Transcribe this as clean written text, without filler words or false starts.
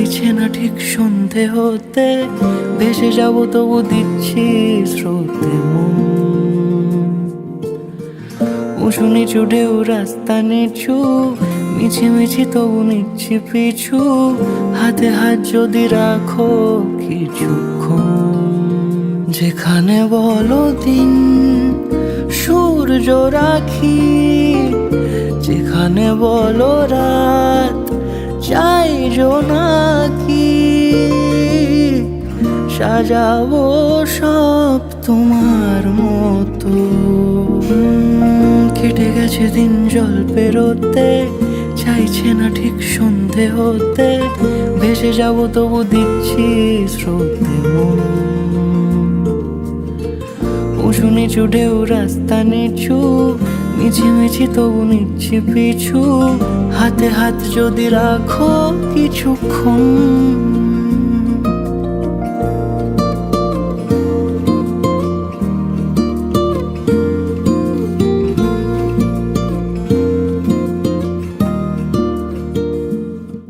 চাইছে না ঠিক সন্ধে হতে, ভেসে যাব তবু দিচ্ছি স্রোতে মন। উঁচু নিচু ঢেউ রাস্তা নিচু, মিছিমিছি তবু নিচ্ছি পিছু, হাতে হাত যদি রাখো কিছুক্ষণ। যেখানে বলো দিন সূর্য রাখি, যেখানে বলো রাত চাই জোনাকি, সাজাবো সব তোমার মতো। কেটে গেছে দিন জল পেরোতে, চাইছে না ঠিক সন্ধে হতে, ভেসে যাব তবু দিচ্ছি স্রোতে মন। উঁচু নিচু ঢেউ রাস্তা নিচু, মিছিমিছি তবু নিচ্ছি পিছু, হাতে হাত যদি রাখো কিছুক্ষণ।